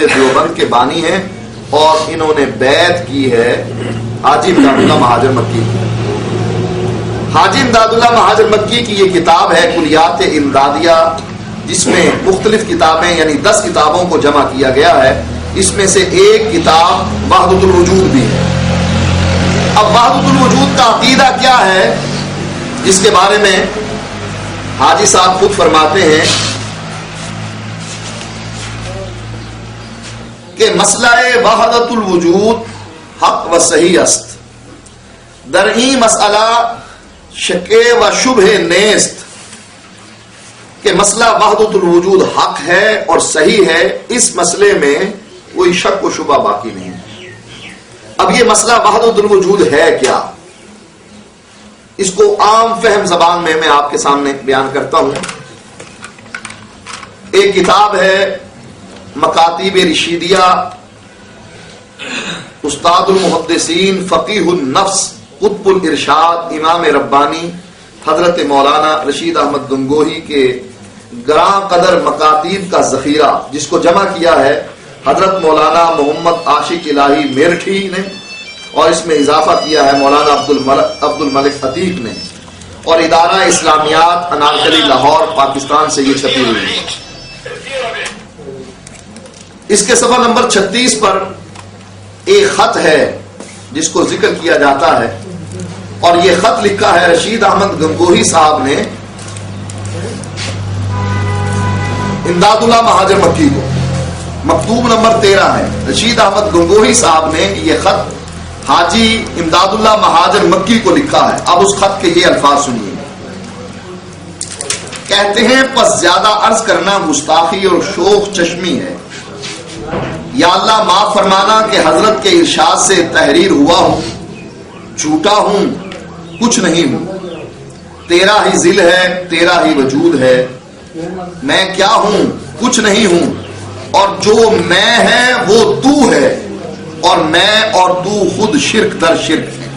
دیوبند کے بانی ہیں اور انہوں نے بیعت کی ہے حاجی امداد اللہ مہاجر مکی کی۔ حاجی امداد اللہ مہاجر مکی کی یہ کتاب ہے کلیات امدادیہ، جس میں مختلف کتابیں یعنی 10 کتابوں کو جمع کیا گیا ہے۔ اس میں سے ایک کتاب وحدۃ الوجود بھی ہے۔ اب وحدۃ الوجود کا عقیدہ کیا ہے، جس کے بارے میں حاجی صاحب خود فرماتے ہیں کہ مسئلہ وحدۃ الوجود حق و صحیح است، در این مسئلہ شک و شبہ نیست، کہ مسئلہ وحدۃ الوجود حق ہے اور صحیح ہے، اس مسئلے میں کوئی شک و شبہ باقی نہیں ہے۔ اب یہ مسئلہ وحدۃ الوجود ہے کیا، اس کو عام فہم زبان میں آپ کے سامنے بیان کرتا ہوں۔ ایک کتاب ہے مکاتیب رشیدیہ، استاد المحدثین فقیہ النفس قطب الارشاد امام ربانی حضرت مولانا رشید احمد گنگوہی کے گراں قدر مکاتیب کا ذخیرہ، جس کو جمع کیا ہے حضرت مولانا محمد عاشق الہی میرٹھی نے، اور اس میں اضافہ کیا ہے مولانا عبد الملک عتیق نے، اور ادارہ اسلامیات انارکلی لاہور پاکستان سے یہ چھپی ہوئی ہے۔ اس کے صفحہ نمبر 36 پر ایک خط ہے جس کو ذکر کیا جاتا ہے، اور یہ خط لکھا ہے رشید احمد گنگوہی صاحب نے امداد اللہ مہاجر مکی کو، مکتوب نمبر 13 ہے۔ رشید احمد گنگوہی صاحب نے یہ خط حاجی امداد اللہ مہاجر مکی کو لکھا ہے۔ اب اس خط کے یہ الفاظ سنیے۔ کہتے ہیں پس زیادہ عرض کرنا گستاخی اور شوخ چشمی ہے، یا اللہ معاف فرمانا کہ حضرت کے ارشاد سے تحریر ہوا ہوں، جھوٹا ہوں، کچھ نہیں ہوں، تیرا ہی ذل ہے، تیرا ہی وجود ہے، میں کیا ہوں، کچھ نہیں ہوں، اور جو میں ہے وہ تو ہے، اور میں اور تو خود شرک در شرک ہے۔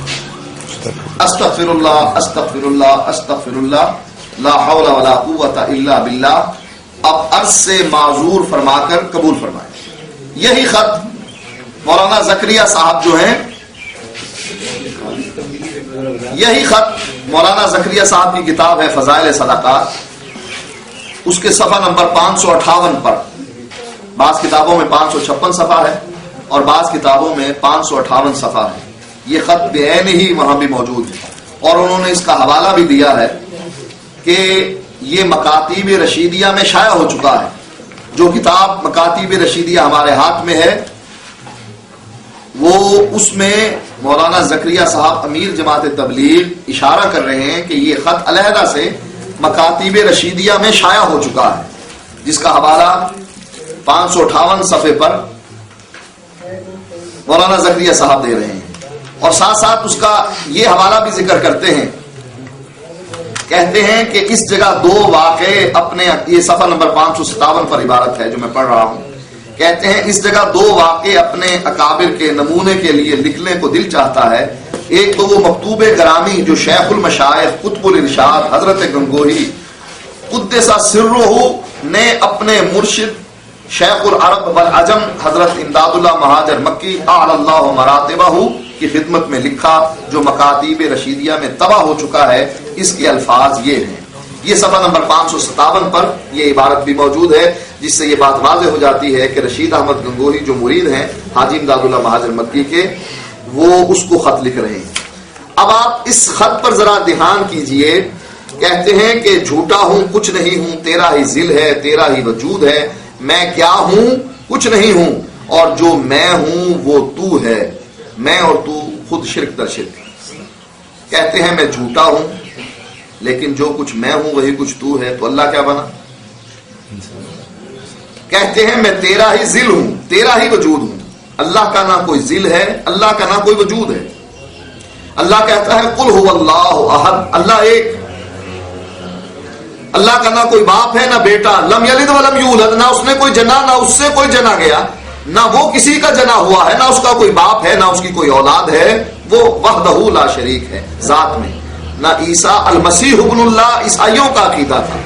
استغفر اللہ استغفر اللہ استغفر اللہ، لا حول ولا قوت الا باللہ۔ اب عرض سے معذور فرما کر قبول فرمائیں۔ یہی خط مولانا زکریا صاحب جو ہیں، یہی خط مولانا زکریا صاحب کی کتاب ہے فضائل صدقات، اس کے صفحہ نمبر 558 پر، بعض کتابوں میں 556 صفحہ ہے اور بعض کتابوں میں 558 صفحہ ہے، یہ خط بعین ہی وہاں بھی موجود ہے، اور انہوں نے اس کا حوالہ بھی دیا ہے کہ یہ مکاتیب رشیدیہ میں شائع ہو چکا ہے۔ جو کتاب مکاتیب رشیدیہ ہمارے ہاتھ میں ہے، وہ اس میں مولانا زکریا صاحب امیر جماعت تبلیغ اشارہ کر رہے ہیں کہ یہ خط علیحدہ سے مکاتیب رشیدیہ میں شائع ہو چکا ہے، جس کا حوالہ 558 صفحے پر مولانا زکریا صاحب دے رہے ہیں، اور ساتھ ساتھ اس کا یہ حوالہ بھی ذکر کرتے ہیں، کہتے ہیں کہ اس جگہ 2 واقعے اپنے، یہ صفحہ نمبر 557 پر عبارت ہے جو میں پڑھ رہا ہوں، کہتے ہیں اس جگہ 2 واقعے اپنے اکابر کے نمونے کے لیے لکھنے کو دل چاہتا ہے۔ ایک تو وہ مکتوب گرامی جو شیخ المشائخ قطب الارشاد حضرت گنگوہی قدس سرہ نے اپنے مرشد شیخ العرب والعجم حضرت امداد اللہ مہاجر مکی اعلی اللہ مراتبہ کی خدمت میں لکھا، جو مکاتیب رشیدیہ میں طبع ہو چکا ہے۔ اس کے الفاظ یہ ہیں، یہ صفحہ نمبر 557 پر یہ عبارت بھی موجود ہے، جس سے یہ بات واضح ہو جاتی ہے کہ رشید احمد گنگوہی جو مرید ہیں حاجی امداد اللہ مہاجر مکی کے، وہ اس کو خط لکھ رہے ہیں۔ اب آپ اس خط پر ذرا دھیان کیجئے، کہتے ہیں کہ جھوٹا ہوں، کچھ نہیں ہوں، تیرا ہی ذل ہے، تیرا ہی وجود ہے، میں کیا ہوں، کچھ نہیں ہوں، اور جو میں ہوں وہ تو ہے، میں اور تو خود شرک در شرک۔ کہتے ہیں میں جھوٹا ہوں، لیکن جو کچھ میں ہوں وہی کچھ تو ہے، تو اللہ کیا بنا؟ کہتے ہیں میں تیرا ہی ذل ہوں، تیرا ہی وجود ہوں، اللہ کا نہ کوئی ذل ہے، اللہ کا نہ کوئی وجود ہے۔ اللہ کہتا ہے قل هو اللہ احد، اللہ ایک، اللہ کا نہ کوئی باپ ہے نہ بیٹا، لم یلد ولم یولد، نہ اس نے کوئی جنا نہ اس سے کوئی جنا گیا، نہ وہ کسی کا جنا ہوا ہے، نہ اس کا کوئی باپ ہے، نہ اس کی کوئی اولاد ہے، وہ وحدہ لا شریک ہے ذات میں۔ نہ عیسیٰ المسیح ابن اللہ عیسائیوں کا عقیدہ تھا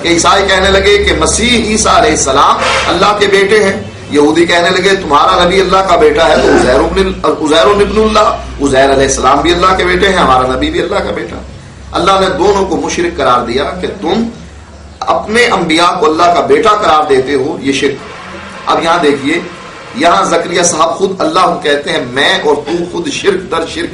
کہ عیسائی کہنے لگے کہ مسیح عیسیٰ علیہ السلام اللہ کے بیٹے ہیں، یہودی کہنے لگے تمہارا نبی اللہ کا بیٹا ہے تو عزیر ابن اللہ، عزیر علیہ السلام بھی اللہ کے بیٹے ہیں، ہمارا نبی بھی اللہ کا بیٹا۔ اللہ نے دونوں کو مشرک قرار دیا کہ تم اپنے انبیاء کو اللہ کا بیٹا قرار دیتے ہو، یہ شرک۔ اب یہاں دیکھیے، یہاں زکریا صاحب خود اللہ کہتے ہیں میں اور تو خود شرک در شرک۔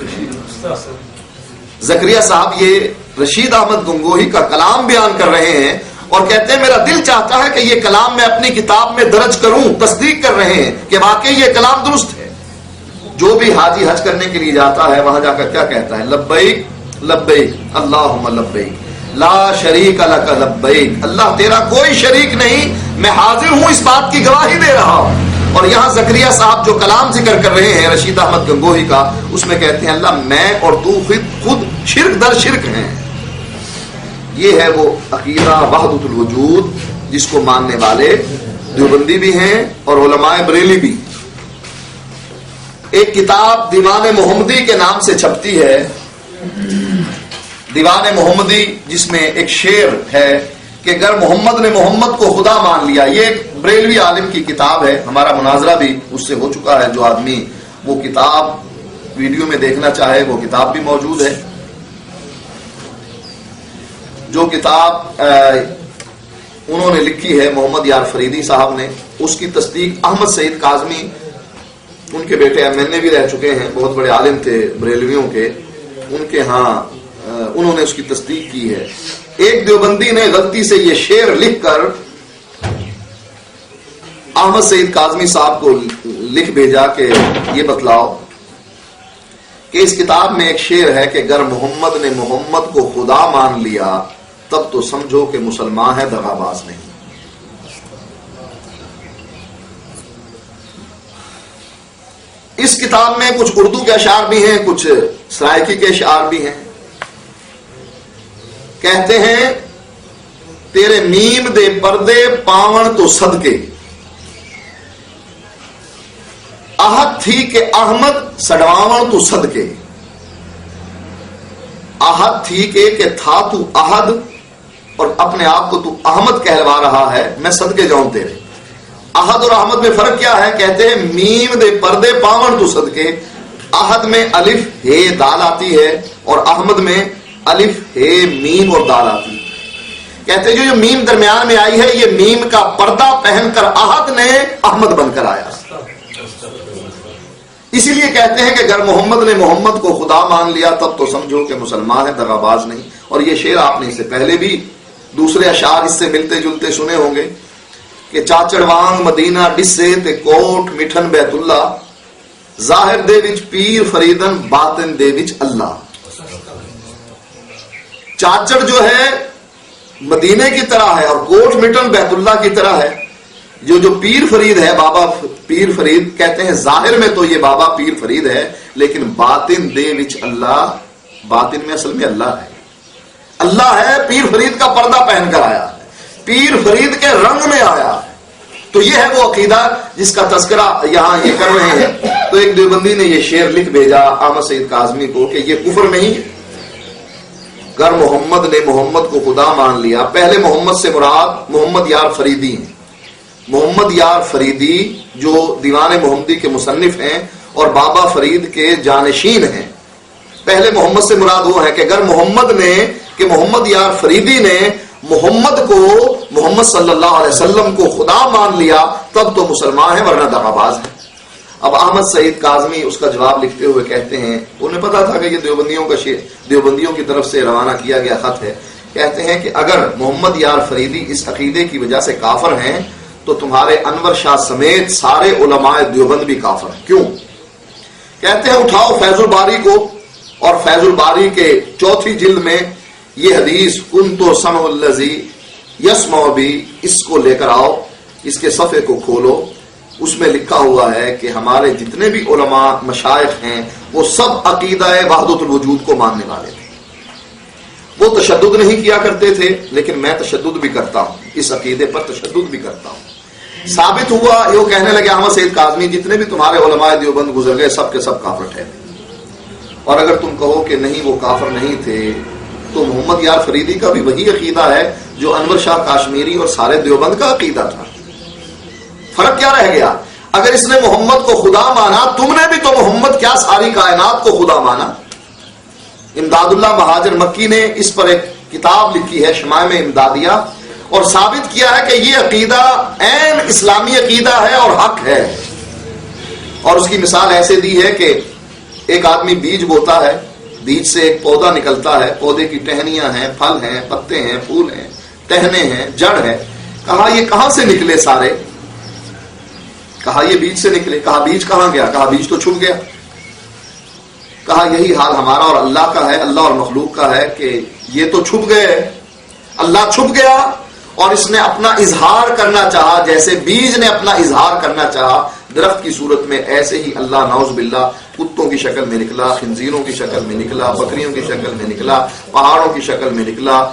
زکریا صاحب یہ رشید احمد گنگوہی کا کلام بیان کر رہے ہیں اور کہتے ہیں میرا دل چاہتا ہے کہ یہ کلام میں اپنی کتاب میں درج کروں، تصدیق کر رہے ہیں کہ واقعی یہ کلام درست ہے۔ جو بھی حاجی حج کرنے کے لیے جاتا ہے وہاں جا کر کیا کہتا ہے؟ لبیک لبیک اللہم لبیک لا شریک لک لبیک، اللہ تیرا کوئی شریک نہیں، میں حاضر ہوں اس بات کی گواہی دے رہا ہوں۔ اور یہاں زکریا صاحب جو کلام ذکر کر رہے ہیں رشید احمد گنگوہی کا، اس میں کہتے ہیں اللہ میں اور تو خود شرک در شرک ہیں۔ یہ ہے وہ عقیدہ وحدت الوجود جس کو ماننے والے دیوبندی بھی ہیں اور علماء بریلی بھی۔ ایک کتاب دیوان محمدی کے نام سے چھپتی ہے، دیوان محمدی، جس میں ایک شعر ہے کہ اگر محمد نے محمد کو خدا مان لیا۔ یہ ایک بریلوی عالم کی کتاب ہے، ہمارا مناظرہ بھی اس سے ہو چکا ہے۔ جو آدمی وہ کتاب ویڈیو میں دیکھنا چاہے وہ کتاب بھی موجود ہے۔ جو کتاب انہوں نے لکھی ہے محمد یار فریدی صاحب نے، اس کی تصدیق احمد سعید کاظمی، ان کے بیٹے MNA بھی رہ چکے ہیں، بہت بڑے عالم تھے بریلویوں کے، ان کے ہاں انہوں نے اس کی تصدیق کی ہے۔ ایک دیوبندی نے غلطی سے یہ شعر لکھ کر احمد سعید کاظمی صاحب کو لکھ بھیجا کہ یہ بتلاؤ کہ اس کتاب میں ایک شعر ہے کہ اگر محمد نے محمد کو خدا مان لیا تب تو سمجھو کہ مسلمان ہے، دغاباز نہیں۔ اس کتاب میں کچھ اردو کے اشعار بھی ہیں، کچھ سرائکی کے اشعار بھی ہیں۔ کہتے ہیں تیرے میم دے پردے پاون تو صدقے، احد تھی کہ احمد سڑواون تو صدقے۔ احد تھی کہ تھا تو احد اور اپنے آپ کو تو احمد کہلوا رہا ہے، میں صدقے جاؤں تیرے۔ احد اور احمد میں فرق کیا ہے؟ کہتے ہیں میم دے پردے پاون تو صدقے، احد میں الف ہے دال آتی ہے اور احمد میں الف ہے میم اور دال آتی ہے۔ کہتے ہیں جو میم درمیان میں آئی ہے یہ میم کا پردہ پہن کر احد نے احمد بن کر آیا۔ اسی لیے کہتے ہیں کہ اگر محمد نے محمد کو خدا مان لیا تب تو سمجھو کہ مسلمان ہے، دغاباز نہیں۔ اور یہ شعر آپ نے اس سے پہلے بھی دوسرے اشعار اس سے ملتے جلتے سنے ہوں گے کہ چاچڑ وانگ مدینہ ڈسے تے کوٹ مٹھن بیت اللہ، ظاہر دے وچ پیر فریدن باطن دے وچ اللہ۔ چاچڑ جو ہے مدینے کی طرح ہے اور کوٹ مٹن بیت اللہ کی طرح ہے۔ جو پیر فرید ہے، بابا پیر فرید، کہتے ہیں ظاہر میں تو یہ بابا پیر فرید ہے لیکن باطن دے وچ اللہ، باطن میں اصل میں اللہ ہے، اللہ ہے، پیر فرید کا پردہ پہن کر آیا ہے، پیر فرید کے رنگ میں آیا ہے۔ تو یہ ہے وہ عقیدہ جس کا تذکرہ یہاں یہ کر رہے ہیں۔ تو ایک دیوبندی نے یہ شعر لکھ بھیجا احمد سعید کاظمی کو کہ یہ کفر نہیں ہے، اگر محمد نے محمد کو خدا مان لیا۔ پہلے محمد سے مراد محمد یار فریدی ہیں، محمد یار فریدی جو دیوان محمدی کے مصنف ہیں اور بابا فرید کے جانشین ہیں۔ پہلے محمد سے مراد وہ ہے کہ اگر محمد یار فریدی نے محمد کو، محمد صلی اللہ علیہ وسلم کو خدا مان لیا تب تو مسلمان ہے، ورنہ دغاباز ہے۔ اب احمد سعید کاظمی اس کا جواب لکھتے ہوئے کہتے ہیں، انہیں پتا تھا کہ یہ دیوبندیوں کی طرف سے روانہ کیا گیا خط ہے۔ کہتے ہیں کہ اگر محمد یار فریدی اس عقیدے کی وجہ سے کافر ہیں تو تمہارے انور شاہ سمیت سارے علماء دیوبند بھی کافر ہیں۔ کیوں؟ کہتے ہیں اٹھاؤ فیض الباری کو اور فیض الباری کے 4 جلد میں یہ حدیث کن تو سمع الذی یسمع بھی، اس کو لے کر آؤ، اس کے صفحے کو کھولو، اس میں لکھا ہوا ہے کہ ہمارے جتنے بھی علماء مشائخ ہیں وہ سب عقیدہ وحدت الوجود کو ماننے والے تھے۔ وہ تشدد نہیں کیا کرتے تھے لیکن میں تشدد بھی کرتا ہوں، اس عقیدے پر تشدد بھی کرتا ہوں۔ ثابت ہوا، یہ کہنے لگے احمد سعید کاظمی جتنے بھی تمہارے علماء دیوبند گزر گئے سب کے سب کافر ٹھہرے، اور اگر تم کہو کہ نہیں وہ کافر نہیں تھے تو محمد یار فریدی کا بھی وہی عقیدہ ہے جو انور شاہ کاشمیری اور سارے دیوبند کا عقیدہ تھا۔ فرق کیا رہ گیا؟ اگر اس نے محمد کو خدا مانا، تم نے بھی تو محمد کیا ساری کائنات کو خدا مانا۔ امداد اللہ مہاجر مکی نے اس پر ایک کتاب لکھی ہے شمائم امدادیہ، اور ثابت کیا ہے کہ یہ عقیدہ عین اسلامی عقیدہ ہے اور حق ہے۔ اور اس کی مثال ایسے دی ہے کہ ایک آدمی بیج بوتا ہے، بیج سے ایک پودا نکلتا ہے، پودے کی ٹہنیاں ہیں، پھل ہیں، پتے ہیں، پھول ہیں، ٹہنے ہیں، جڑ ہے۔ کہا یہ کہاں سے نکلے سارے؟ کہا یہ بیج سے نکلے۔ کہا بیج کہاں گیا؟ کہا بیج تو چھپ گیا۔ کہا یہی حال ہمارا اور اللہ کا ہے، اللہ اور مخلوق کا ہے کہ یہ تو چھپ گئے، اللہ چھپ گیا اور اس نے اپنا اظہار کرنا چاہا، جیسے بیج نے اپنا اظہار کرنا چاہا درخت کی صورت میں، ایسے ہی اللہ نعوذ باللہ کتوں کی شکل میں نکلا، خنزیروں کی شکل میں نکلا، بکریوں کی شکل میں نکلا، پہاڑوں کی شکل میں نکلا،